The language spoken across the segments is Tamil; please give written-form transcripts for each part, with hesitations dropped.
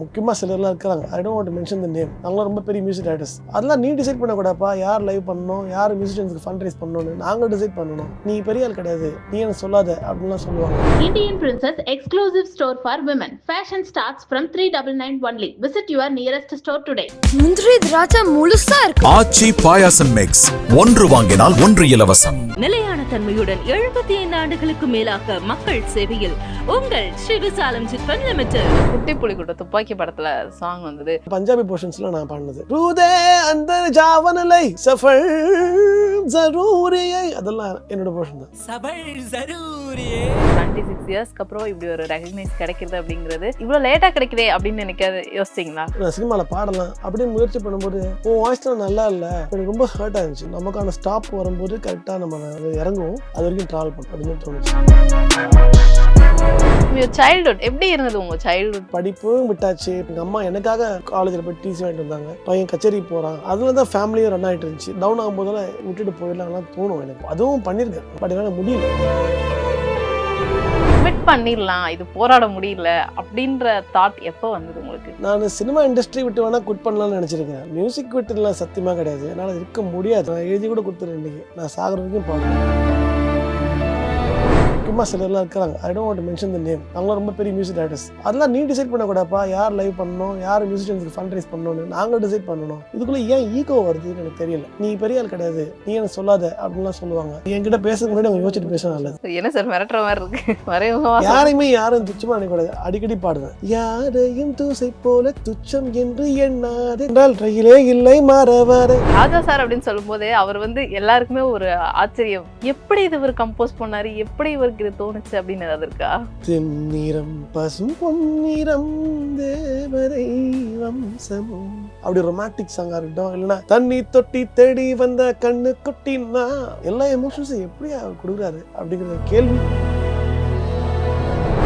முக்கியமாக சிலர்லாம் இருக்கிறாங்க. I don't want to mention the name. அவங்களாம் ரொம்ப பெரிய மியூசிக் டைரக்டர்ஸ். அதெல்லாம் நீ டிசைட் பண்ணக்கூடாப்பா, யார் லைவ் பண்ணணும், யார் மியூசிஷியன்ஸ்க்கு ஃபண்ட் ரைஸ் பண்ணணும்னு நாங்கள் டிசைட் பண்ணணும். நீ பெரிய ஆள் கிடையாது, நீ எனக்கு சொல்லாத அப்படின்லாம் சொல்லுவாங்க. Indian Princess exclusive store for women. Fashion starts from 399 only. Visit your nearest store today. முந்திரி திராட்சை முழுசா இருக்கு. ஆச்சி பாயாசம் மிக்ஸ், ஒன்று வாங்கினால் ஒன்று இலவசம். நிலையான தன்மையுடன் 75 ஆண்டுகளுக்கு மேலாக மக்கள் சேவையில் உங்கள் ஸ்ரீவிசாலம் சிட்ஃபண்ட் லிமிடெட். குட்டி புலிக்குட்ட துப்பாக்கி படத்துல சாங் வந்தது. பஞ்சாபி போர்ஷன்ஸ்ல நான் பாடினது ரூதே அந்தர் ஜாவனலை சஃபல் ஜரூரியை, அதெல்லாம் என்னோட போர்ஷன் தான். சபல் ஜரூரியே 26 இயர்ஸ்க்கு அப்புறம் இப்படி ஒரு ரெகக்னைஸ் கிடைக்கிறது அப்படிங்கிறது இவ்வளவு லேட்டா கிடைக்குதே அப்படின்னு நினைக்காது யோசிச்சிங்களா? நான் சினிமாவில் பாடலாம் அப்படின்னு முயற்சி பண்ணும்போது உன் வாய்ஸ்லாம் நல்லா இல்லை, எனக்கு ரொம்ப ஹர்ட் ஆயிருந்துச்சு. நமக்கான ஸ்டாப் வரும்போது கரெக்டாக நம்ம இறங்குவோம், அது வரைக்கும் ட்ராவல் பண்ண அப்படின்னு தோணுச்சு. சைல்ட்ஹுட் எப்படி இருந்தது உங்க சைல்ட்ஹுட்? படிப்பும் விட்டாச்சு. எங்கள் அம்மா எனக்காக காலேஜில் போய் டிசி வாங்கிட்டு வந்தாங்க. பையன் கச்சேரிக்கு போகிறான், அதில் தான் ஃபேமிலியும் ரன் ஆகிட்டு இருந்துச்சு. டவுன் ஆகும்போதெல்லாம் விட்டுட்டு போயிடலாம்லாம் தோணும் எனக்கு. அதுவும் பண்ணியிருக்கேன், பட் என்னால் முடியல. குவிட் பண்ணிடலாம், இது போராட முடியல அப்படின்ற தாட் எப்போ வந்தது உங்களுக்கு? நான் சினிமா இண்டஸ்ட்ரி விட்டு வேணா குவிட் பண்ணலாம்னு நினச்சிருக்கேன். மியூசிக் விட்டுலாம் சத்தியமாக கிடையாது, என்னால் இருக்க முடியாது. நான் எழுதி கூட கொடுத்துருக்கேன், இன்றைக்கி நான் சாகிற வரைக்கும் பாடுறேன். முக்கியமாக சிலர்லாம் இருக்கிறாங்க. I don't want to mention the name. அவங்களாம் ரொம்ப பெரிய மியூசிக் டைரக்டர்ஸ். அதெல்லாம் நீ டிசைட் பண்ணக்கூடாப்பா, யார் லைவ் பண்ணணும், யார் மியூசிஷியன்ஸ்க்கு ஃபண்ட் ரைஸ் பண்ணணும்னு நாங்கள் டிசைட் பண்ணணும். இதுக்குள்ளே ஏன் ஈகோ வருதுன்னு எனக்கு தெரியல. நீ பெரிய ஆள் கிடையாது, நீ எனக்கு சொல்லாத அப்படின்லாம் சொல்லுவாங்க. என்கிட்ட பேசுறதுக்கு முன்னாடி அவங்க யோசிச்சுட்டு பேச நல்லது. என்ன சார் மிரட்டுற மாதிரி இருக்கு? மறைமுகமா யாரும் துச்சமா நினைக்கூடாது. அடிக்கடி பாடுவேன், யாரையும் தூசை போல துச்சம் என்று எண்ணாது என்றால் ரயிலே இல்லை மறவாது. ராஜா சார் அப்படின்னு சொல்லும் போதே அவர் எல்லாருக்குமே ஒரு ஆச்சரியம். எப்படி இது இவர் கம்போஸ் பண்ணாரு, எப்படி இவருக்கு இது தோணுச்சு அப்படின்னு ஏதாவது இருக்கா? தென்னிறம் பசும் பொன்னிறம் தேவரை வம்சமும், அப்படி ரொமான்டிக் சாங்கா இருக்கட்டும், இல்லைன்னா தண்ணி தொட்டி தேடி வந்த கண்ணு குட்டின்னா, எல்லா எமோஷன்ஸும் எப்படி அவர் கொடுக்குறாரு அப்படிங்கிற கேள்வி.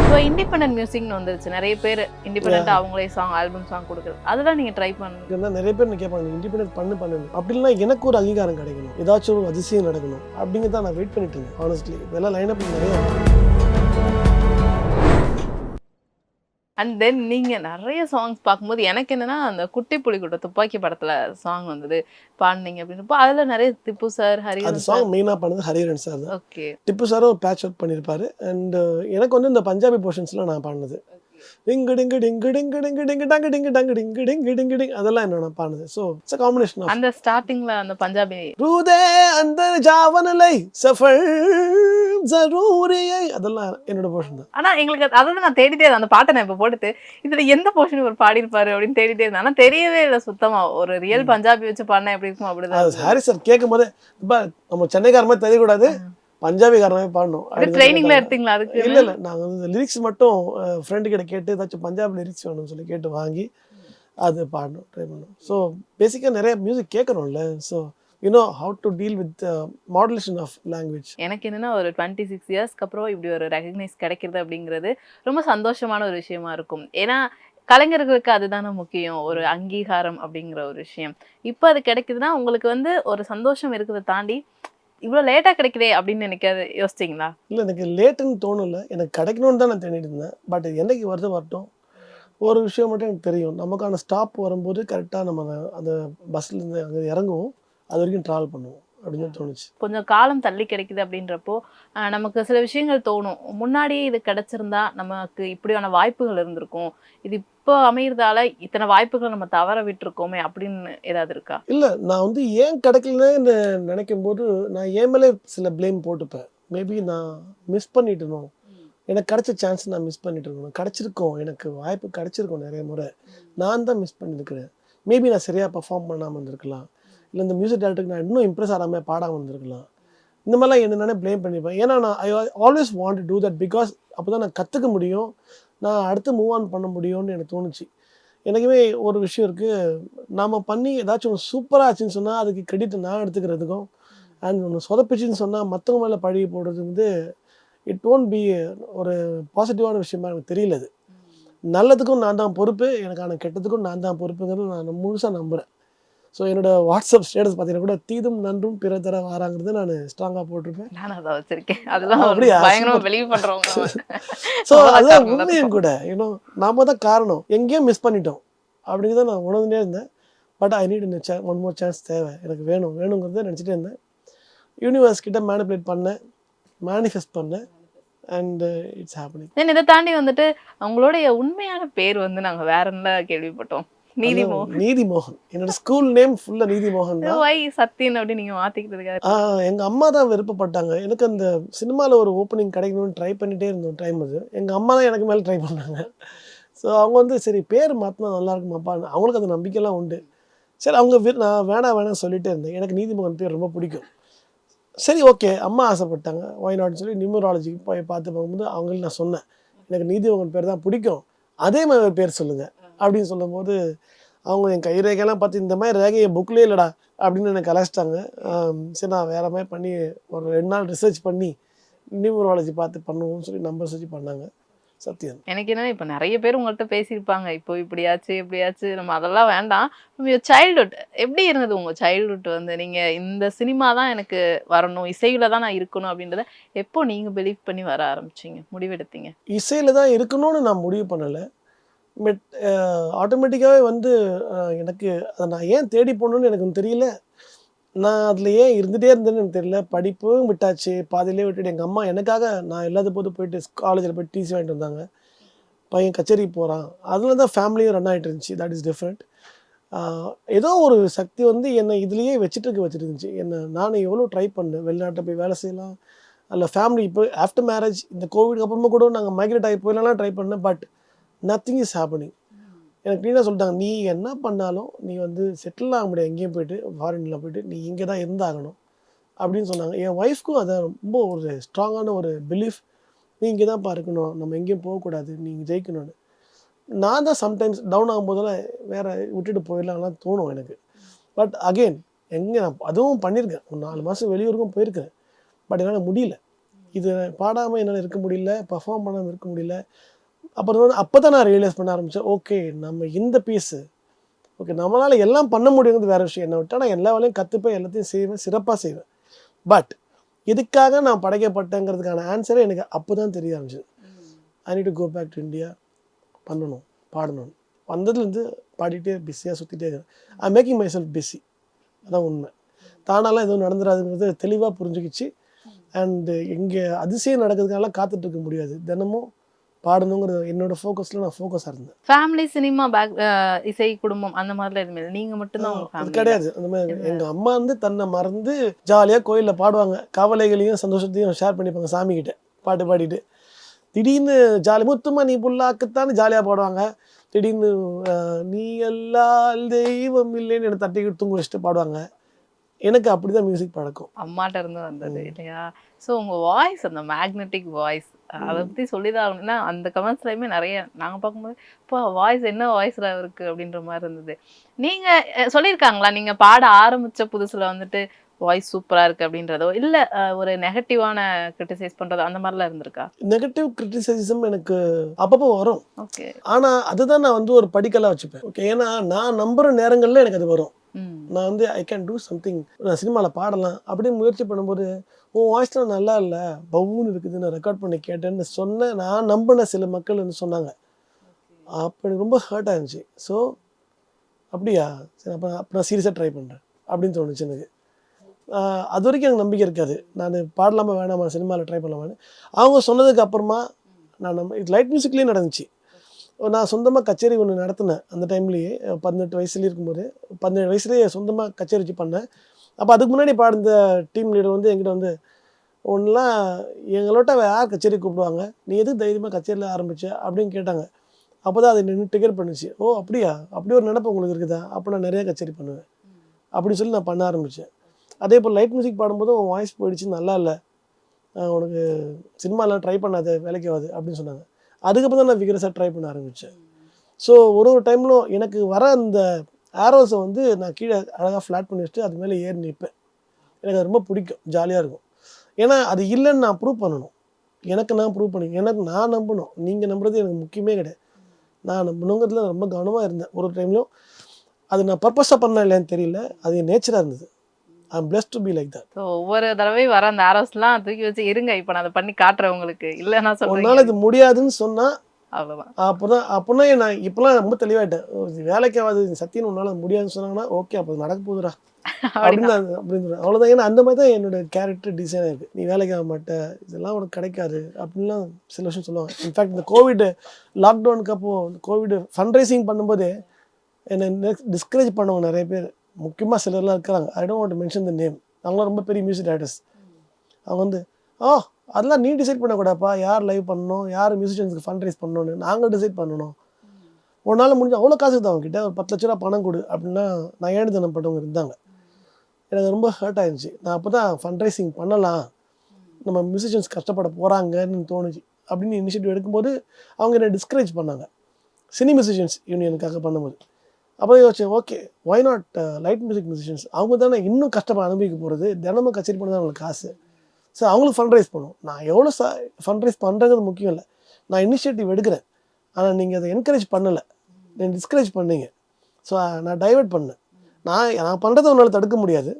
இப்போ இண்டிபெண்டன்ட் மியூசிக்னு வந்துருச்சு, நிறைய பேர் இண்டிபெண்டன்ட் அவங்களே சாங் ஆல்பம் சாங் கொடுக்குறது. அதெல்லாம் நீங்க ட்ரை பண்ணுங்க. நிறைய பேர் கேட்பாங்க இண்டிபெண்டன்ட் பண்ணு அப்படின்னா எனக்கு ஒரு அங்கீகாரம் கிடைக்கணும், ஏதாச்சும் ஒரு அதிசயம் நடக்கணும் அப்படிங்கிறத நான் வெயிட் பண்ணிட்டு இருந்தேன். ஆனஸ்ட்லி இதெல்லாம் லைன் அப் நிறைய. அண்ட் தென் நீங்க நிறைய சாங்ஸ் பார்க்கும்போது எனக்கு என்னன்னா அந்த குட்டி புலிக்குட்ட துப்பாக்கி படத்துல சாங் வந்தது பாடினீங்க அப்படின்றப்போ அதுல நிறைய திப்பு சார், ஹரிஹரன் அந்த சாங் மெயினா பண்ணது ஹரிஹரன் சார் தான். ஓகே, திப்பு சாரும் பேட்ச் அப் பண்ணியிருப்பாரு. அண்ட் எனக்கு இந்த பஞ்சாபி போர்ஷன்ஸ்லாம் நான் பாடினது டிங்கு டிங்கு டிங்கு டிங்கு டிங்கு டிங்கு டங்கு டிங்கு டங்கு டிங்கு டிங்கு டிங்கு டிங், அதெல்லாம் என்னோட பாடுது. So it's a combination of. அந்த ஸ்டார்டிங்ல அந்த பஞ்சாபி ரூதே அந்தர் ஜாவனலை சஃபல் ஜரூரியை, அதெல்லாம் என்னோட போர்ஷன் தான். ஆனா எங்களுக்கு அதாவது நான் தேடிட்டே இருந்தேன் அந்த பாட்டை. நான் இப்போ போட்டுட்டு இதுல எந்த போர்ஷன் ஒரு பாடிருப்பாரு அப்படின்னு தேடிட்டே இருந்தேன். ஆனா தெரியவே இல்லை சுத்தமா. ஒரு ரியல் பஞ்சாபி வச்சு பாடினா எப்படி இருக்கும் அப்படிதான். ஹாரி சார் கேட்கும் போது நம்ம சென்னைக்கார மாதிரி தெரியக்கூடாது, பஞ்சாபிக்காரனாவே பாடணும். ட்ரைனிங்ல எடுத்தீங்களா அதுக்கு? இல்ல நாங்க லிரிக்ஸ் மட்டும் ஃப்ரெண்டு கிட்ட கேட்டு ஏதாச்சும் பஞ்சாப் லிரிக்ஸ் வேணும்னு சொல்லி கேட்டு வாங்கி அது பாடணும், ட்ரை பண்ணணும். ஸோ பேசிக்காக நிறைய மியூசிக் கேட்கணும்ல. So you know how to deal with modulation of language. எனக்கு என்னன்னா ஒரு 26 இயர்ஸ்க்கு அப்புறம் இப்படி ஒரு ரெகக்னைஸ் கிடைக்கிறது அப்படிங்கிறது ரொம்ப சந்தோஷமான ஒரு விஷயமா இருக்கும். ஏன்னா கலைஞர்களுக்கு அதுதானே முக்கியம், ஒரு அங்கீகாரம் அப்படிங்கிற ஒரு விஷயம். இப்போ அது கிடைக்குதுன்னா உங்களுக்கு ஒரு சந்தோஷம் இருக்கிறத தாண்டி இவ்வளோ லேட்டாக கிடைக்குதே அப்படின்னு நினைக்காது யோசிச்சிங்களா? இல்லை, எனக்கு லேட்டுன்னு தோணலை, எனக்கு கிடைக்கணும்னு தான் நான் தேடிட்டு இருந்தேன். பட் என்னைக்கு வரட்டும். ஒரு விஷயம் மட்டும் எனக்கு தெரியும், நமக்கான ஸ்டாப் வரும்போது கரெக்டாக நம்ம அந்த பஸ்லேருந்து அங்கே இறங்குவோம், அது வரைக்கும் ட்ராவல் பண்ணுவோம் அப்படின்னு தோணுச்சு. கொஞ்சம் காலம் தள்ளி கிடைக்குது அப்படின்றப்போ நமக்கு சில விஷயங்கள் தோணும், முன்னாடியே இது கிடைச்சிருந்தா நமக்கு இப்படியான வாய்ப்புகள் இருந்திருக்கும், இது இப்போ அமைகிறதால இத்தனை வாய்ப்புகளை நம்ம தவற விட்டுருக்கோமே அப்படின்னு ஏதாவது இருக்கா? இல்லை, நான் ஏன் கிடைக்கலன்னு நினைக்கும் போது நான் ஏன் மேலே சில ப்ளேம் போட்டுப்பேன். மேபி நான் மிஸ் பண்ணிட்டணும், எனக்கு கிடைச்ச சான்ஸ் நான் மிஸ் பண்ணிட்டு இருக்கணும். கிடைச்சிருக்கோம், எனக்கு வாய்ப்பு கிடைச்சிருக்கோம் நிறைய முறை, நான் தான் மிஸ் பண்ணியிருக்கிறேன். மேபி நான் சரியாக பர்ஃபார்ம் பண்ணாமல் இருந்திருக்கலாம், இல்லை இந்த மியூசிக் டைரக்டருக்கு நான் இன்னும் இம்ப்ரெஸ் ஆகாமல் பாடாமல் இருந்திருக்கலாம். இந்த மாதிரிலாம் என்னென்ன ப்ளேம் பண்ணிப்பேன். ஏன்னா நான் I always want to do that, because அப்போ தான் நான் கற்றுக்க முடியும், நான் அடுத்து மூவ் ஆன் பண்ண முடியும்னு எனக்கு தோணுச்சு. எனக்குமே ஒரு விஷயம் இருக்குது, நாம் பண்ணி ஏதாச்சும் ஒன்று சூப்பராக ஆச்சுன்னு சொன்னால் அதுக்கு கிரெடிட் நான் எடுத்துக்கிறதுக்கும், அண்ட் ஒன்று சொதப்பிச்சுன்னு சொன்னால் மற்றவங்க மேலே பழகி போடுறது இட் ஓன்ட் பி ஒரு பாசிட்டிவான விஷயமா எனக்கு தெரியல. அது நல்லதுக்கும் நான் தான் பொறுப்பு, எனக்கான கெட்டதுக்கும் நான் தான் பொறுப்புங்கிறது நான் முழுசாக நம்புகிறேன். ஸோ என்னோட வாட்ஸ்அப் ஸ்டேட்டஸ் பார்த்தீங்கன்னா கூட தீதும் நன்றும் பிற தர வாராங்கிறது நான் ஸ்ட்ராங்காக போட்டிருப்பேன். நான் அதை வச்சிருக்கேன். அதெல்லாம் அப்படியா? பயங்கரமா பிலீவ் பண்றவங்க. ஸோ அதுதான் உண்மையும் கூட. நாம தான் காரணம், எங்கேயும் மிஸ் பண்ணிட்டோம் அப்படிங்கிறத நான் உணர்ந்துட்டே இருந்தேன். But I need one more chance தேவை, எனக்கு வேணுங்கிறத நினச்சிட்டே இருந்தேன். யூனிவர்ஸ் கிட்ட மேனிபுலேட் பண்ணேன், மேனிஃபெஸ்ட் பண்ணேன், அண்ட் இட்ஸ் ஹேப்பனிங். தென் இதை தாண்டி வந்துட்டு அவங்களுடைய உண்மையான பேர் வந்து நாங்க வேற என்ன கேள்விப்பட்டோம், நீதிமோகன். நீதிமோகன் என்னோட ஸ்கூல் நேம் ஃபுல்லாக நீதிமோகன் தான். வை சத்தியன் அப்படின்னு நீங்க மாத்திக்கிட்டதுக்காக? எங்கள் அம்மா தான் விருப்பப்பட்டாங்க. எனக்கு அந்த சினிமாவில் ஒரு ஓப்பனிங் கிடைக்கணும்னு ட்ரை பண்ணிகிட்டே இருந்தோம் டைம். அது எங்கள் அம்மா தான் எனக்கு மேலே ட்ரை பண்ணாங்க. ஸோ அவங்க வந்து சரி பேர் மாற்றினா நல்லா இருக்குமாப்பா, அவங்களுக்கு அந்த நம்பிக்கைலாம் உண்டு. சரி அவங்க நான் வேணாம் சொல்லிகிட்டே இருந்தேன். எனக்கு நீதிமோகன் பேர் ரொம்ப பிடிக்கும். சரி ஓகே, அம்மா ஆசைப்பட்டாங்க, ஒய் நாட்னு சொல்லி நியூமராலஜிக்கு போய் பார்த்து பார்க்கும்போது அவங்களுக்கு நான் சொன்னேன், எனக்கு நீதிமோகன் பேர் தான் பிடிக்கும், அதே மாதிரி ஒரு பேர் சொல்லுங்கள் அப்படின்னு சொல்லும்போது அவங்க என் கை ரேகையெல்லாம் பார்த்து இந்த மாதிரி ரேகையை புக்லேயே இல்லைடா அப்படின்னு எனக்கு கலாச்சிட்டாங்க. சரி நான் வேறு மாதிரி பண்ணி ஒரு 2 நாள் ரிசர்ச் பண்ணி நியூமராலஜி பார்த்து பண்ணுவோம்னு சொல்லி நம்பர் சர்ச் பண்ணாங்க. சத்தியம். எனக்கு என்னன்னா இப்போ நிறைய பேர் உங்கள்கிட்ட பேசியிருப்பாங்க, இப்போ இப்படியாச்சு நம்ம அதெல்லாம் வேண்டாம். சைல்ட்ஹுட் எப்படி இருந்தது உங்க சைல்ட்ஹுட்? வந்து நீங்க இந்த சினிமா தான் எனக்கு வரணும், இசையில தான் நான் இருக்கணும் அப்படின்றத எப்போ நீங்க பிலீவ் பண்ணி வர ஆரம்பிச்சீங்க, முடிவெடுத்தீங்க? இசையில் தான் இருக்கணும்னு நான் முடிவு பண்ணலை. பட் ஆட்டோமேட்டிக்காகவே வந்து எனக்கு அதை நான் ஏன் தேடி போகணுன்னு எனக்கு தெரியல. நான் அதில் ஏன் இருந்துகிட்டே இருந்தேன்னு எனக்கு தெரியல. படிப்பும் விட்டாச்சு, பாதியிலே விட்டுட்டு எங்கள் அம்மா எனக்காக நான் இல்லாத போது போயிட்டு காலேஜில் போய் டிசி வாங்கிட்டு வந்தாங்க. பையன் கச்சேரிக்கு போகிறான், அதில் தான் ஃபேமிலியும் ரன் ஆகிட்டு இருந்துச்சு. That is different. ஏதோ ஒரு சக்தி வந்து என்னை இதுலேயே வச்சுட்டு இருந்துச்சு. நானும் எவ்வளோ ட்ரை பண்ணேன், வெளிநாட்டில் போய் வேலை செய்யலாம், அதில் ஃபேமிலி இப்போ ஆஃப்டர் மேரேஜ் இந்த கோவிட்க்கு அப்புறமா கூட நாங்கள் மைக்ரேட் ஆகி போயிடலாம் ட்ரை பண்ணேன். But nothing is happening. எனக்கு க்ளீனாக சொல்லிட்டாங்க, நீ என்ன பண்ணாலும் நீ வந்து செட்டில் ஆக முடியாது, எங்கேயும் போயிட்டு ஃபாரினில் போயிட்டு நீ இங்கே தான் இருந்தாகணும் அப்படின்னு சொன்னாங்க. என் ஒய்ஃப்க்கும் அதை ரொம்ப ஒரு ஸ்ட்ராங்கான ஒரு பிலீஃப், நீ இங்கே தான் இருக்கணும், நம்ம எங்கேயும் போகக்கூடாது, நீங்கள் ஜெயிக்கணும்னு. நான் தான் சம்டைம்ஸ் டவுன் ஆகும்போதெல்லாம் வேறு விட்டுட்டு போயிடலாம்லாம் தோணும் எனக்கு. பட் அகெயின் நான் அதுவும் பண்ணியிருக்கேன், ஒரு 4 மாதம் வெளியூருக்கும் போயிருக்கேன். பட் என்னால் முடியல, இது பாடாமல் என்னால் இருக்க முடியல, பர்ஃபார்ம் பண்ணாமல் இருக்க முடியல. அப்புறம் வந்து அப்போ தான் நான் ரியலைஸ் பண்ண ஆரம்பித்தேன், ஓகே நம்ம இந்த பீஸு ஓகே நம்மளால் எல்லாம் பண்ண முடியுங்கிறது வேறு விஷயம். என்னை விட்டால் நான் எல்லா வேலையும் கற்றுப்பேன், எல்லாத்தையும் செய்வேன், சிறப்பாக செய்வேன். பட் எதுக்காக நான் படைக்கப்பட்டேங்கிறதுக்கான ஆன்சரே எனக்கு அப்போ தான் தெரிய ஆரம்பிச்சது. I need to go back to India, பண்ணணும், பாடணும். வந்ததுலேருந்து பாடிட்டே பிஸியாக சுற்றிட்டே இருக்கிறேன். I making myself busy, அதான் உண்மை. தானாலாம் எதுவும் நடந்துடாதுங்கிறது தெளிவாக புரிஞ்சுக்கிச்சு. அண்டு இங்கே அதிசயம் நடக்கிறதுக்காக காத்துட்ருக்க முடியாது, தினமும் பாடணுங்கிறது என்னோட ஃபோக்கஸில் நான் ஃபோக்கஸாக இருந்தேன். ஃபேமிலி சினிமா பேக் இசை குடும்பம் அந்த மாதிரிலாம் எதுவுமே இல்லை, நீங்கள் மட்டும்தான் அது கிடையாது. அந்த மாதிரி எங்கள் அம்மா வந்து தன்னை மறந்து ஜாலியாக கோயிலில் பாடுவாங்க, கவலைகளையும் சந்தோஷத்தையும் ஷேர் பண்ணிப்பாங்க சாமிக்கிட்ட பாட்டு பாடிட்டு. திடீர்னு ஜாலி முத்துமா நீ புல்லாக்குத்தான்னு ஜாலியாக பாடுவாங்க. திடீர்னு நீ எல்லால் தெய்வம் இல்லைன்னு என்னை தட்டி தூங்க வச்சுட்டு பாடுவாங்க. எனக்கு அப்படி தான் மியூசிக் பழக்கம், அம்மாட்ட இருந்து வந்தது இல்லையா? ஸோ உங்கள் வாய்ஸ், அந்த மேக்னெட்டிக் வாய்ஸ், அதை பற்றி சொல்லிதான் ஆகணும்னா அந்த கமெண்ட்ஸ்லையுமே நிறைய நாங்கள் பார்க்கும்போது இப்போ வாய்ஸ் என்ன வாய்ஸில் இருக்குது அப்படின்ற மாதிரி இருந்தது. நீங்கள் சொல்லியிருக்காங்களா நீங்கள் பாட ஆரம்பித்த புதுசில் வந்துட்டு வாய்ஸ் சூப்பராக இருக்குது அப்படின்றதோ, இல்லை ஒரு நெகட்டிவான கிரிட்டிசைஸ் பண்ணுறதோ அந்த மாதிரிலாம் இருந்திருக்கா? நெகட்டிவ் கிரிட்டிசிசம் எனக்கு அப்பப்போ வரும். ஓகே. ஆனால் அதுதான் நான் வந்து ஒரு படிக்கலாக வச்சுப்பேன். ஓகே, ஏன்னா நான் நம்புகிற நேரங்களில் எனக்கு அது வரும். நான் வந்து ஐ கேன் டூ சம்திங், நான் சினிமாவில் பாடலாம் அப்படின்னு முயற்சி பண்ணும்போது உன் வாய்ஸ்லாம் நல்லா இல்லை, பவுன்னு இருக்குது, நான் ரெக்கார்ட் பண்ணி கேட்டேன்னு சொன்னேன். நான் நம்பின சில மக்கள் வந்து சொன்னாங்க. அப்போ எனக்கு ரொம்ப ஹர்ட் ஆயிருந்துச்சு. ஸோ அப்படியா, சரி அப்போ நான் சீரியஸாக ட்ரை பண்ணுறேன் அப்படின்னு தோணுச்சு எனக்கு. அது வரைக்கும் எனக்கு நம்பிக்கை இருக்காது, நான் பாடலாமா வேணாமா, சினிமாவில் ட்ரை பண்ணலாமான்னு. அவங்க சொன்னதுக்கு அப்புறமா நான் இது லைட் மியூசிக்லேயே நடந்துச்சு. நான் சொந்தமாக கச்சேரி ஒன்று நடத்தினேன் அந்த டைம்லேயே, 18 வயசுலேயே இருக்கும்போது. 17 வயசுலேயே சொந்தமாக கச்சேரி வச்சு பண்ணேன். அப்போ அதுக்கு முன்னாடி பாடுந்த டீம் லீடர் வந்து என்கிட்ட வந்து, ஒன்றுலாம் எங்களோட்ட யார் கச்சேரி கூப்பிடுவாங்க, நீ எதுக்கு தைரியமாக கச்சேரியில் ஆரம்பிச்ச அப்படின்னு கேட்டாங்க. அப்போ தான் அது நின்று ட்ரிகர் பண்ணுச்சு. ஓ அப்படியா, அப்படி ஒரு நினைப்பு உங்களுக்கு இருக்குதா, அப்போ நான் நிறையா கச்சேரி பண்ணுவேன் அப்படின்னு சொல்லி நான் பண்ண ஆரம்பித்தேன். அதே போல் லைட் மியூசிக் பாடும்போது உன் வாய்ஸ் போயிடுச்சு, நல்லா இல்லை, உனக்கு சினிமாவில் ட்ரை பண்ணாத, வேலைக்கு ஆகாது அப்படின்னு சொன்னாங்க. அதுக்கப்புறம் தான் நான் விகரஸாக ட்ரை பண்ண ஆரம்பித்தேன். ஸோ ஒரு டைம்லும் எனக்கு வர அந்த ஆரோஸை வந்து நான் கீழே அழகாக ஃப்ளாட் பண்ணி வச்சுட்டு அது மேலே ஏறி நிற்பேன். எனக்கு அது ரொம்ப பிடிக்கும், ஜாலியாக இருக்கும். ஏன்னா அது இல்லைன்னு நான் ப்ரூவ் பண்ணணும், எனக்கு நான் ப்ரூவ் பண்ணி, எனக்கு நான் நம்பணும். நீங்கள் நம்புறது எனக்கு முக்கியமே கிடையாது, நான் நம்பணுங்கிறதுல ரொம்ப கவனமாக இருந்தேன். ஒரு டைம்லையும் அது நான் பர்பஸாக பண்ண இல்லைன்னு தெரியல, அது என் நேச்சராக இருந்தது. I am blessed to be like that. So ஒவ்வொரு தடவையும் வர அந்த ஆரோஸ்லாம் தூக்கி வச்சு இருங்க இப்போ நான் அதை பண்ணி காட்டுறேன் உங்களுக்கு இல்லைன்னா ஒரு சொல்றேன் நாள் இது முடியாதுன்னு சொன்னால் அவ்வளோதான். அப்போனா நான் இப்போலாம் ரொம்ப தெளிவாயிட்டேன். வேலைக்காவது சத்தியம் உன்னால் முடியாதுன்னு சொன்னாங்கன்னா ஓகே அப்போ நடக்க போகுதுடா அப்படின்னு அப்படின்னு அவ்வளோதான். ஏன்னா அந்த மாதிரி தான் என்னோட கேரக்டர் டிசைன் இருக்குது. நீ வேலைக்கு ஆக மாட்ட, இதெல்லாம் உனக்கு கிடைக்காது அப்படின்லாம் சில விஷயம் சொல்லுவாங்க. இன்ஃபேக்ட் இந்த கோவிட் லாக்டவுனுக்கு அப்போது கோவிட் ஃபண்ட் ரைசிங் பண்ணும்போதே என்னை டிஸ்கரேஜ் பண்ணவங்க நிறைய பேர், முக்கியமாக சிலர்லாம் இருக்கிறாங்க. I don't want to mention the name. அவங்களாம் ரொம்ப பெரிய மியூசிக் டைரக்டர்ஸ். அவங்க வந்து அதெல்லாம் நீ டிசைட் பண்ணக்கூடாப்பா, யார் லைவ் பண்ணணும், யார் மியூசிஷியன்ஸுக்கு ஃபண்ட் ரைஸ் பண்ணணும்னு நாங்கள் டிசைட் பண்ணணும். ஒரு நாள் முடிஞ்சு அவ்வளோ காசு தான் அவங்ககிட்ட, ஒரு 10 லட்ச ரூபா பணம் கொடு அப்படின்னா நான் ஏழுதனப்பட்டவங்க இருந்தாங்க. எனக்கு ரொம்ப ஹர்ட் ஆயிடுச்சு. நான் அப்போ தான் ஃபண்ட் ரைசிங் பண்ணலாம், நம்ம மியூசிஷியன்ஸ் கஷ்டப்பட போகிறாங்கன்னு தோணுச்சு. அப்படின்னு இனிஷியேட்டிவ் எடுக்கும்போது அவங்க என்னை டிஸ்கரேஜ் பண்ணாங்க, சினி மியூசிஷியன்ஸ் யூனியனுக்காக பண்ணும்போது. அப்போ யோசிச்சேன், okay why not light music musicians, அவங்க தானே இன்னும் கஷ்டப்பட அனுபவிக்க போகிறது, தினமும் கச்சேரி பண்ண தான் அவங்களுக்கு காசு. ஸோ அவங்களுக்கு ஃபண்ட் ரைஸ் பண்ணும். நான் எவ்வளோ ஃபண்ட் ரைஸ் பண்ணுறது முக்கியம் இல்லை, நான் இனிஷியேட்டிவ் எடுக்கிறேன். ஆனால் நீங்கள் அதை என்கரேஜ் பண்ணலை, நீங்கள் டிஸ்கரேஜ் பண்ணீங்க. ஸோ நான் டைவெர்ட் பண்ணேன். நான் பண்ணுறதை உன்னால் தடுக்க முடியாது,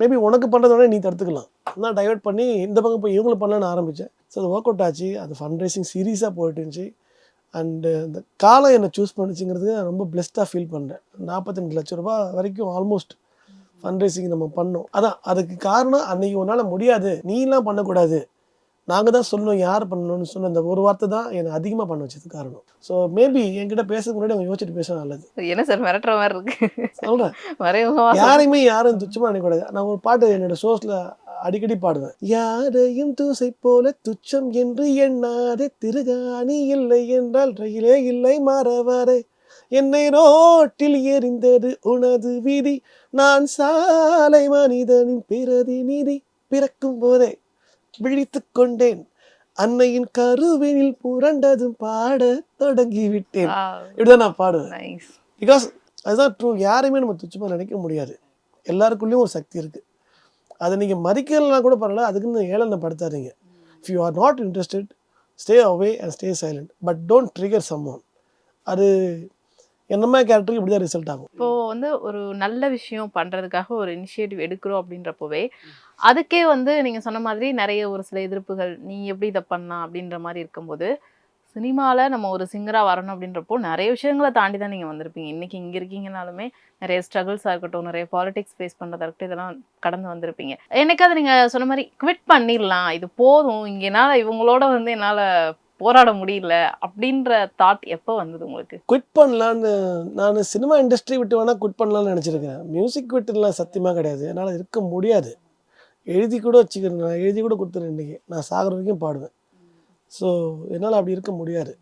மேபி உனக்கு பண்ணுறதோட நீ தடுத்துக்கலாம். நான் டைவெர்ட் பண்ணி இந்த பக்கம் போய் இவங்களை பண்ணலான்னு ஆரம்பித்தேன். ஸோ அது ஒர்க் அவுட் ஆச்சு. அது ஃபண்ட் ரைசிங் சீரியஸாக போயிட்டு இருந்துச்சு. அண்டு இந்த காலம் என்னை சூஸ் பண்ணிச்சுங்கிறது நான் ரொம்ப பிளெஸ்டாக ஃபீல் பண்ணுறேன். 42 லட்ச ரூபா வரைக்கும் ஆல்மோஸ்ட் ஃபண்ட் ரைசிங் நம்ம பண்ணோம். அதான் அதுக்கு காரணம், அன்றைக்கி உன்னால் முடியாது, நீலாம் பண்ணக்கூடாது, நாங்கள் தான் சொல்லணும் யார் பண்ணணும்னு சொன்ன அந்த ஒரு வார்த்தை தான் என்னை அதிகமாக பண்ண வச்சது காரணம். ஸோ மேபி என்கிட்ட பேசுறதுக்கு முன்னாடி அவங்க யோசிச்சுட்டு பேச நல்லது. என்ன சார் மிரட்டுற மாதிரி இருக்கு சொல்கிறேன், மறைமுகமா யாரையுமே யாரும் துச்சமாக நினைக்கூடாது. நான் ஒரு பாட்டு என்னோட ஷோஸில் அடிக்கடி பாடுவேன். யாரையும் தூசை போல துச்சம் என்று எண்ணாதே, திருகாணி இல்லை என்றால் ரயிலே இல்லை மறவாரே, என்னை ரோட்டில் எறிந்தது உனது விதி, நான் சாலை மனிதனின் பிரதிநிதி, பிறக்கும் போதே விழித்து கொண்டேன், அன்னையின் கருவினில் புரண்டதும் பாட தொடங்கி விட்டேன். இப்படிதான் நான் பாடுவேன். பிகாஸ் அதுதான் ட்ரூ. யாரையுமே நம்ம துச்சமாக நினைக்க முடியாது. எல்லாருக்குள்ளேயும் ஒரு சக்தி இருக்குது. அதை நீங்கள் மதிக்கலாம் கூட பரவாயில்ல, அதுக்குன்னு ஏளனப்படுத்தாதீங்க. If you are not interested, stay away and stay silent, but don't trigger someone. அது என்னமா கேரக்டருக்கு இப்படி தான் ரிசல்ட் ஆகும். இப்போது வந்து ஒரு நல்ல விஷயம் பண்ணுறதுக்காக ஒரு இனிஷியேட்டிவ் எடுக்கிறோம் அப்படின்றப்போவே அதுக்கே வந்து நீங்கள் சொன்ன மாதிரி நிறைய ஒரு சில எதிர்ப்புகள், நீ எப்படி இதை பண்ணலாம் அப்படின்ற மாதிரி இருக்கும்போது, சினிமாவில் நம்ம ஒரு சிங்கராக வரணும் அப்படின்றப்போ நிறைய விஷயங்களை தாண்டி தான் நீங்கள் வந்திருப்பீங்க. இன்றைக்கி இங்கே இருக்கீங்கனாலுமே நிறைய ஸ்ட்ரகிள்ஸாக இருக்கட்டும், நிறைய பாலிடிக்ஸ் ஃபேஸ் பண்ணுறதா இருக்கட்டும், இதெல்லாம் கடந்து வந்திருப்பீங்க. என்னைக்காவது நீங்கள் சொன்ன மாதிரி குவிட் பண்ணிடலாம், இது போதும், இங்கே என்னால் இவங்களோட வந்து என்னால் போராட முடியல அப்படின்ற தாட் எப்போ வந்தது உங்களுக்கு? குவிட் பண்ணலான்னு நான் சினிமா இண்டஸ்ட்ரி விட்டு வேணால் குவிட் பண்ணலான்னு நினச்சிருக்கேன். மியூசிக் விட்டுலாம் சத்தியமாக கிடையாது, என்னால் இருக்க முடியாது. எழுதி கூட வச்சுக்கிறேன், நான் எழுதி கூட கொடுத்துருவேன். இன்றைக்கி நான் சாகிற வரைக்கும் பாடுவேன். ஸோ என்னால் அப்படி இருக்க முடியாது.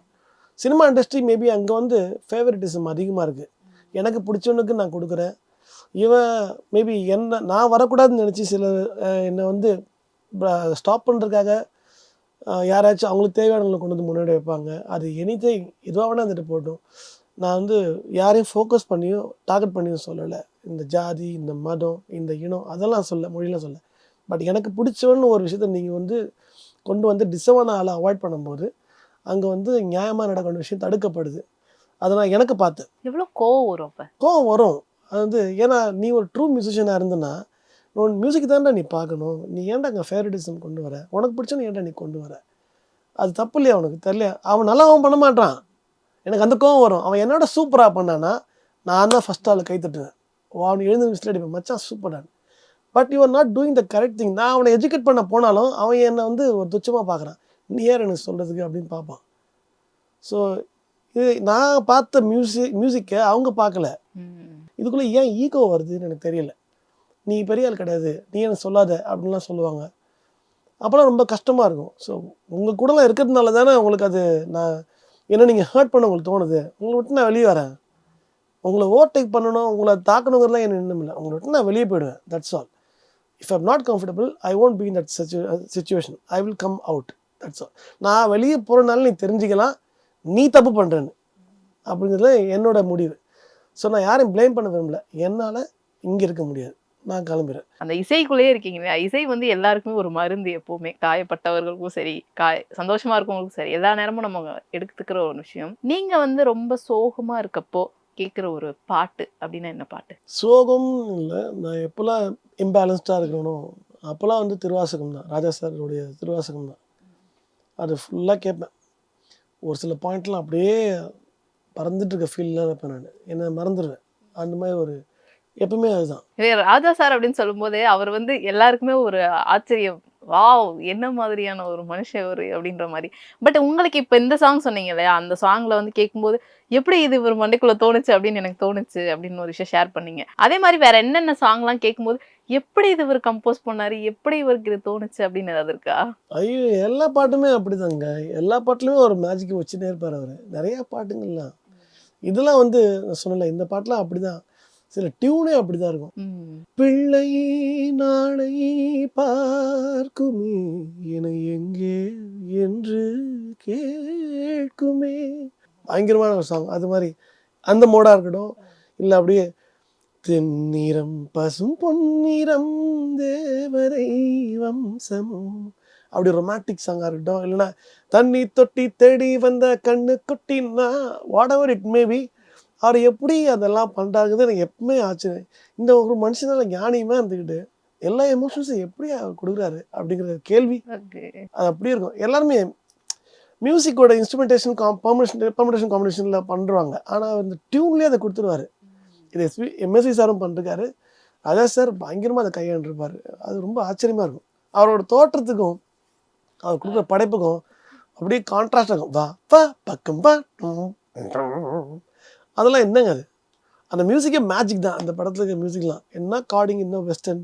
சினிமா இண்டஸ்ட்ரி மேபி அங்கே வந்து ஃபேவரட்டிசம் அதிகமாக இருக்குது. எனக்கு பிடிச்சவனுக்கு நான் கொடுக்குறேன், இவன் மேபி என்ன நான் வரக்கூடாதுன்னு நினச்சி சில என்னை வந்து ஸ்டாப் பண்ணுறதுக்காக யாராச்சும் அவங்களுக்கு தேவையானவங்களை கொண்டு வந்து முன்னாடி வைப்பாங்க. அது எனிதிங் எதுவாக வேணால் வந்துட்டு போட்டோம். நான் வந்து யாரையும் ஃபோக்கஸ் பண்ணியும் டார்கெட் பண்ணியும் சொல்லலை. இந்த ஜாதி, இந்த மதம், இந்த இனம் அதெல்லாம் மொழியெலாம் சொல்ல. பட் எனக்கு பிடிச்சவன்னு ஒரு விஷயத்த நீங்கள் வந்து கொண்டு வந்து டிசவான ஆளை அவாய்ட் பண்ணும்போது அங்கே வந்து நியாயமாக நடக்கிற விஷயம் தடுக்கப்படுது. அதை நான் எனக்கு பார்த்தேன். எவ்வளோ கோவம் வரும்? அப்போ கோவம் வரும். அது வந்து ஏன்னா நீ ஒரு ட்ரூ மியூசிஷியனாக இருந்தனா உன் மியூசிக் தான்டா நீ பார்க்கணும். நீ ஏன்டா அங்கே ஃபேவரட்டிசம் கொண்டு வர, உனக்கு பிடிச்சன்னு ஏன்டா நீ கொண்டு வர, அது தப்பு இல்லையா உனக்கு தெரியலையா? அவன் நல்லா அவன் பண்ண மாட்டான், எனக்கு அந்த கோவம் வரும். அவன் என்னோட சூப்பராக பண்ணானா நான் தான் ஃபஸ்ட் ஆள் கை தட்டுவேன், அவன் எழுந்து மிஸ்டர் அடிப்பேன், மச்சான் சூப்பரான். But you are not doing the correct thing. நான் அவனை எஜுகேட் பண்ண போனாலும் அவன் என்னை வந்து ஒரு துச்சமாக பார்க்குறான், நீ யார் எனக்கு சொல்கிறதுக்கு அப்படின்னு பார்ப்பான். ஸோ இது நான் பார்த்த மியூசிக்கை அவங்க பார்க்கல. இதுக்குள்ளே ஏன் ஈகோ வருதுன்னு எனக்கு தெரியல. நீ பெரிய ஆள் கிடையாது, நீ எனக்கு சொல்லாத அப்படின்லாம் சொல்லுவாங்க. அப்போலாம் ரொம்ப கஷ்டமாக இருக்கும். ஸோ உங்கள் கூடலாம் இருக்கிறதுனால தானே உங்களுக்கு அது நான் என்ன நீங்கள் ஹர்ட் பண்ண உங்களுக்கு தோணுது. உங்களை விட்டு நான் வெளியே வரேன். உங்களை ஓவர்டேக் பண்ணணும், உங்களை தாக்கணுங்கிறதுலாம் எனக்கு இன்னும் இல்லை. உங்களை விட்டு நான் வெளியே போயிடுவேன். That's all. If I'm not comfortable I won't be in that situation, I will come out. That's all. நான் வெளியே போகிறனால நீ தெரிஞ்சுக்கலாம் நீ தப்பு பண்ணுறேன்னு, அப்படிங்கிறது என்னோட முடிவு. ஸோ நான் யாரையும் ப்ளேம் பண்ண விரும்பல. என்னால் இங்கே இருக்க முடியாது, நான் கிளம்புறேன். அந்த இசைக்குள்ளேயே இருக்கீங்க இல்லையா? இசை வந்து எல்லாருக்குமே ஒரு மருந்து. எப்போவுமே காயப்பட்டவர்களுக்கும் சரி, சந்தோஷமா இருக்கவங்களுக்கும் சரி, எல்லா நேரமும் நம்ம எடுத்துக்கிற ஒரு விஷயம். நீங்க வந்து ரொம்ப சோகமா இருக்கப்போ கேட்குற ஒரு பாட்டு அப்படின்னா என்ன பாட்டு? சோகம் இல்லை, நான் எப்போல்லாம் இம்பேலன்ஸ்டாக இருக்கணும் அப்போல்லாம் வந்து திருவாசகம் தான், ராஜா சாருடைய திருவாசகம் தான். அது ஃபுல்லாக கேட்பேன். ஒரு சில பாயிண்ட்லாம் அப்படியே பறந்துட்டு இருக்க ஃபீல்லாம் இருப்பேன் நான், என்னை மறந்துடுவேன். அந்த மாதிரி ஒரு எப்பவுமே அதுதான். ராஜா சார் அப்படின்னு சொல்லும்போதே அவர் வந்து எல்லாருக்குமே ஒரு ஆச்சரியம், வாவ் என்ன மாதிரியான ஒரு மனுஷன் இவரு அப்படின்ற மாதிரி. பட் உங்களுக்கு இப்போ இந்த சாங் சொன்னீங்க இல்லையா, அந்த சாங்ல வந்து கேட்கும்போது எப்படி இது இவர் மண்டைக்குள்ள தோணுச்சு அப்படின்னு எனக்கு தோணுச்சு அப்படின்னு ஒரு விஷயம் ஷேர் பண்ணீங்க. அதே மாதிரி வேற என்னென்ன சாங்லாம் கேட்கும்போது எப்படி இது இவர் கம்போஸ் பண்ணாரு, எப்படி இவருக்கு இது தோணுச்சு அப்படின்னு ஏதாவது இருக்கா? ஐயோ, எல்லா பாட்டுமே அப்படிதாங்க. எல்லா பாட்டுலையுமே ஒரு மேஜிக் வச்சுட்டே இருப்பார் அவர். நிறையா பாட்டுங்கள்லாம் இதெல்லாம் வந்து நான் சொன்னல, இந்த பாட்டுலாம் அப்படிதான். சில டியூனே அப்படிதான் இருக்கும். பிள்ளை நாளை பார்க்குமே என எங்கே என்று கேட்குமே, பயங்கரமான ஒரு சாங். அது மாதிரி அந்த மோடா இருக்கட்டும், இல்லை அப்படியே தென்னிறம் பசும் பொன்னிறம் தேவரை வம்சமோ, அப்படி ரொமான்டிக் சாங்காக இருக்கட்டும், இல்லைன்னா தண்ணி தொட்டி தேடி வந்த கண்ணு குட்டின்னா வாட் எவர் இட் மேபி, அவர் எப்படி அதெல்லாம் பண்ணுறாங்குது எனக்கு எப்பவுமே ஆச்சரியம். இந்த ஒரு மனுஷனால ஞானியமாக இருந்துக்கிட்டு எல்லா எமோஷன்ஸும் எப்படி அவர் கொடுக்குறாரு அப்படிங்கிற கேள்வி அது அப்படியே இருக்கும். எல்லாருமே மியூசிக்கோட இன்ஸ்ட்ருமெண்டேஷன் பெர்முடேஷன் காம்பினேஷனில் பண்ணுறாங்க, ஆனால் அந்த டியூன்லேயே அதை கொடுத்துருவாரு. இது எம்எஸ்வி சாரும் பண்ணிருக்காரு, அதான் சார் பயங்கரமாக அதை கையாண்டிருப்பார். அது ரொம்ப ஆச்சரியமாக இருக்கும். அவரோட தோற்றத்துக்கும் அவர் கொடுக்குற படைப்புக்கும் அப்படியே கான்ட்ராஸ்ட் ஆகும். வா வா பக்கம் வா, அதெல்லாம் என்னங்க அது, அந்த மியூசிக்கே மேஜிக் தான். அந்த படத்தில் இருக்க மியூசிக்லாம் என்ன கார்டிங், என்ன western,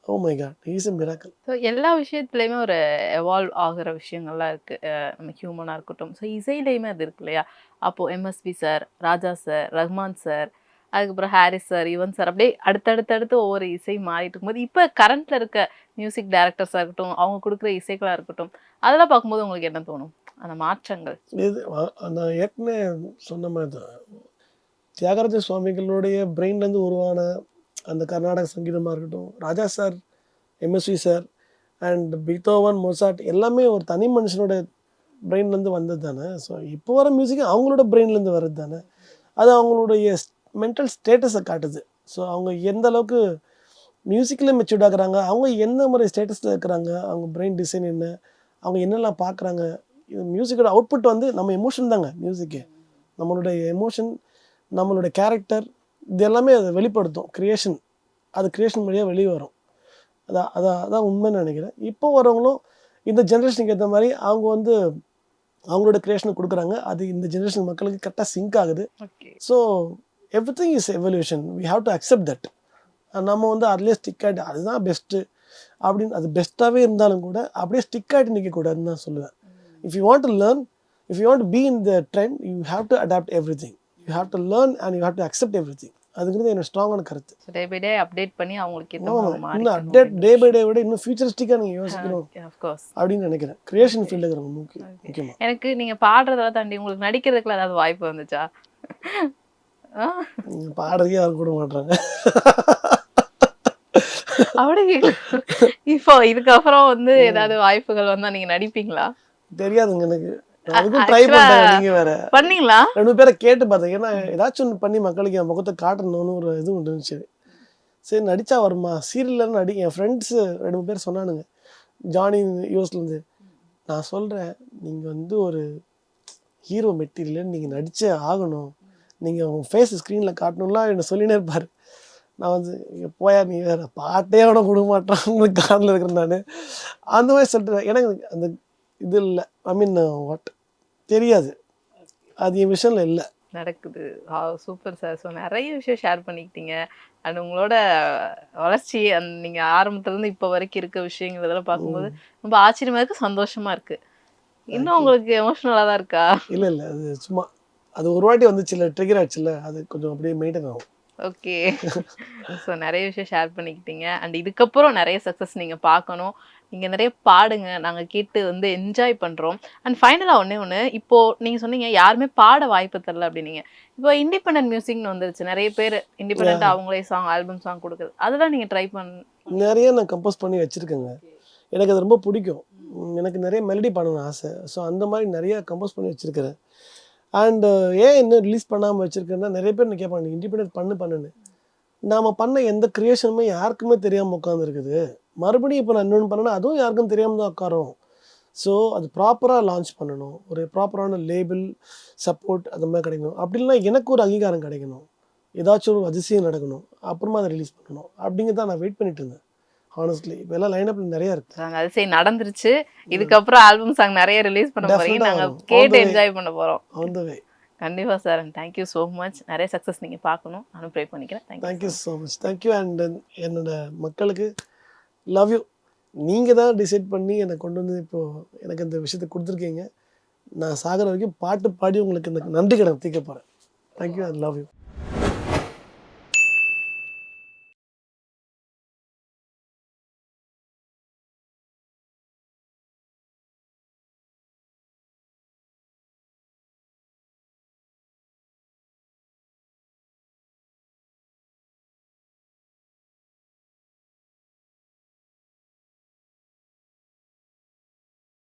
oh my god, is a miracle. So எல்லா விஷயத்துலையுமே ஒரு எவால்வ் ஆகிற விஷயங்கள்லாம் இருக்குது, நம்ம ஹியூமனாக இருக்கட்டும். ஸோ இசையிலையுமே அது இருக்கு இல்லையா? அப்போது எம்எஸ்வி சார், ராஜா சார், ரஹ்மான் சார், அதுக்கப்புறம் ஹாரிஸ் சார், யுவன் சார், அப்படியே அடுத்தடுத்து ஒவ்வொரு இசை மாறிட்டு இருக்கும்போது இப்போ கரண்ட்டில் இருக்க மியூசிக் டைரக்டர்ஸாக இருக்கட்டும், அவங்க கொடுக்குற இசைகளாக இருக்கட்டும், அதெல்லாம் பார்க்கும்போது உங்களுக்கு என்ன தோணும், அந்த மாற்றங்கள்? இது நான் ஏற்கனவே சொன்ன மாதிரி தான், தியாகராஜ சுவாமிகளுடைய பிரெயின்லேருந்து உருவான அந்த கர்நாடக சங்கீதமாக இருக்கட்டும், Raja sir, MSV sir and Beethoven, Mozart எல்லாமே ஒரு தனி மனுஷனோட பிரெயின்லேருந்து வந்தது தானே. ஸோ இப்போ வர மியூசிக் அவங்களோட பிரெயின்லேருந்து வர்றது தானே. அது அவங்களுடைய மென்டல் ஸ்டேட்டஸை காட்டுது. ஸோ அவங்க எந்த அளவுக்கு மியூசிக்கில் மெச்சூர்ட் ஆகுறாங்க, அவங்க எந்த மாதிரி ஸ்டேட்டஸில் இருக்கிறாங்க, அவங்க பிரெயின் டிசைன் என்ன, அவங்க என்னெல்லாம் பார்க்குறாங்க. இது மியூசிக்கோட அவுட்புட் வந்து நம்ம எமோஷன் தாங்க. மியூசிக்கு நம்மளுடைய எமோஷன், நம்மளுடைய கேரக்டர், இது எல்லாமே அதை வெளிப்படுத்தும். க்ரியேஷன், அது க்ரியேஷன் வழியாக வெளியே வரும். அதான் உண்மைன்னு நினைக்கிறேன். இப்போ வரவங்களும் இந்த ஜென்ரேஷனுக்கு ஏற்ற மாதிரி அவங்க வந்து அவங்களோட க்ரியேஷனை கொடுக்குறாங்க. அது இந்த ஜென்ரேஷன் மக்களுக்கு கரெக்டாக சிங்க் ஆகுது. So everything is evolution, we have to accept that. நம்ம வந்து அதுலேயே ஸ்டிக் ஆகிட்டு அதுதான் பெஸ்ட்டு அப்படின்னு, அது பெஸ்ட்டாகவே இருந்தாலும் கூட அப்படியே ஸ்டிக் ஆகிட்டு நிற்கக்கூடாதுன்னு தான் சொல்லுவேன். If you want to learn, if you want to be in the trend, you have to adapt everything, you have to learn and you have to accept everything. அதுங்கிறது என்னோட ஸ்ட்ராங்கான கருத்து. டே பை டே அப்டேட் பண்ணி அவங்களுக்கு இன்னும் அப்டேட் டே பை டே விட இன்னும் ஃபியூச்சரிஸ்டிக்காக நீங்கள் யோசிக்கணும் அப்படின்னு நினைக்கிறேன். கிரியேஷன் ஃபீல்டுக்கு ரொம்ப முக்கியமாக. எனக்கு நீங்கள் பாடுறதெல்லாம் தாண்டி உங்களுக்கு நடிக்கிறதுக்குள்ள ஏதாவது வாய்ப்பு வந்துச்சா? பாடுறதுக்கே யாரும் கூட மாட்டாங்க. அப்படி இப்போ இதுக்கப்புறம் வந்து ஏதாவது வாய்ப்புகள் வந்தா நீங்க நடிப்பீங்களா? தெரியாதுங்க எனக்கு. அதுக்கும் ட்ரை பண்றேன். நீங்க வேற பண்ணீங்களா? 2 பேரை கேட்டு பார்த்தேன். ஏன்னா ஏதாச்சும் ஒன்று பண்ணி மக்களுக்கு என் முகத்தை காட்டணும்னு ஒரு இது இருந்துச்சு. சரி நடிச்சா வருமா, சீரியல்ல நடி. என் ஃப்ரெண்ட்ஸு 2 பேர் சொன்னானுங்க, ஜானி யூஎஸ்லேருந்து. நான் சொல்கிறேன், நீங்கள் வந்து ஒரு ஹீரோ மெட்டீரியல், நீங்கள் நடிச்சே ஆகணும், நீங்கள் உங்கள் ஃபேஸ் ஸ்க்ரீனில் காட்டணும்லாம் என்ன சொல்லினே இருப்பார். நான் வந்து போயா நீ வேறு பாட்டே அவனை கொடுக்க மாட்டான்னு காரில் இருக்கிறேன் நான். அந்த மாதிரி சொல்லிட்டு எனக்கு அந்த இது இல்லை, ஐ மீன் வாட் தெரியாது, அது என் விஷயம்ல இல்லை நடக்குது. Super sir. ஸோ நிறைய விஷயம் ஷேர் பண்ணிக்கிட்டீங்க. அண்ட் உங்களோட வளர்ச்சி, அந்த நீங்கள் ஆரம்பத்துலேருந்து இப்போ வரைக்கும் இருக்க விஷயங்கள் இதெல்லாம் பார்க்கும்போது ரொம்ப ஆச்சரியமாக இருக்குது, சந்தோஷமாக இருக்குது. இன்னும் உங்களுக்கு எமோஷ்னலாக தான் இருக்கா? இல்லை இல்லை, அது சும்மா அது ஒரு வாட்டி வந்துச்சுல்ல, ட்ரிகர் ஆச்சுல்ல, அது கொஞ்சம் அப்படியே மெயின்டைன் ஆகும். ஓகே. ஸோ நிறைய விஷயம் ஷேர் பண்ணிக்கிட்டீங்க. அண்ட் இதுக்கப்புறம் நிறைய சக்ஸஸ் நீங்கள் பார்க்கணும், நீங்கள் நிறைய பாடுங்க, நாங்கள் கேட்டு வந்து என்ஜாய் பண்ணுறோம். அண்ட் ஃபைனலாக ஒன்று இப்போது நீங்கள் சொன்னீங்க யாருமே பாட வாய்ப்பு தரல அப்படின்னீங்க. இப்போ இண்டிபெண்டன்ட் மியூசிக்னு வந்துருச்சு, நிறைய பேர் இண்டிபெண்ட்டாக அவங்களே சாங், ஆல்பம் சாங் கொடுக்குறது, அதெல்லாம் நீங்கள் ட்ரை நிறைய நான் கம்போஸ் பண்ணி வச்சுருக்கேங்க. எனக்கு அது ரொம்ப பிடிக்கும். எனக்கு நிறைய மெலடி பாடணும் ஆசை. ஸோ அந்த மாதிரி நிறைய கம்போஸ் பண்ணி வச்சுருக்கிறேன். அண்ட் ஏன் இன்னும் ரிலீஸ் பண்ணாமல் வச்சுருக்கேன்னா நிறைய பேர் என்ன கேட்பாங்க இண்டிபெண்டன்ட் பண்ணுன்னு. நாம் பண்ண எந்த க்ரியேஷனுமே யாருக்குமே தெரியாமல் உட்காந்துருக்குது. மறுபடியும் இப்போ நான் இன்னொன்று பண்ணேன்னா அதுவும் யாருக்கும் தெரியாமல் தான் உட்காரும். ஸோ அது ப்ராப்பராக லான்ச் பண்ணணும், ஒரு ப்ராப்பரான லேபிள் சப்போர்ட் அந்த மாதிரி கிடைக்கணும். அப்படின்னா எனக்கு ஒரு அங்கீகாரம் கிடைக்கணும், ஏதாச்சும் ஒரு அதிசயம் நடக்கணும், அப்புறமா அதை ரிலீஸ் பண்ணணும் அப்படிங்கிறத நான் வெயிட் பண்ணிட்டு இருந்தேன். ஹானஸ்ட்லி இப்போ எல்லாம் லைனப்பில் நிறையா இருக்குது. அது சரி நடந்துருச்சு. இதுக்கப்புறம் ஆல்பம் சாங் நிறைய ரிலீஸ் பண்ண போறீங்க. நாங்கள் கேட்டு என்ஜாய் பண்ண போகிறோம். ஆன் த வே. கண்டிப்பாக sir. And thank you so much. நிறைய சக்ஸஸ் நீங்கள் பார்க்கணும். நானும் ப்ரே பண்ணிக்கிறேன். Thank you so much. Thank you. And என்னோட மக்களுக்கு லவ் யூ. நீங்கள் தான் டிசைட் பண்ணி என்னை கொண்டு வந்து இப்போது எனக்கு இந்த விஷயத்தை கொடுத்துருக்கீங்க. நான் சாகிற வரைக்கும் பாட்டு பாடி உங்களுக்கு இந்த நன்றி கடன் தீர்க்க போகிறேன். Thank you and love you.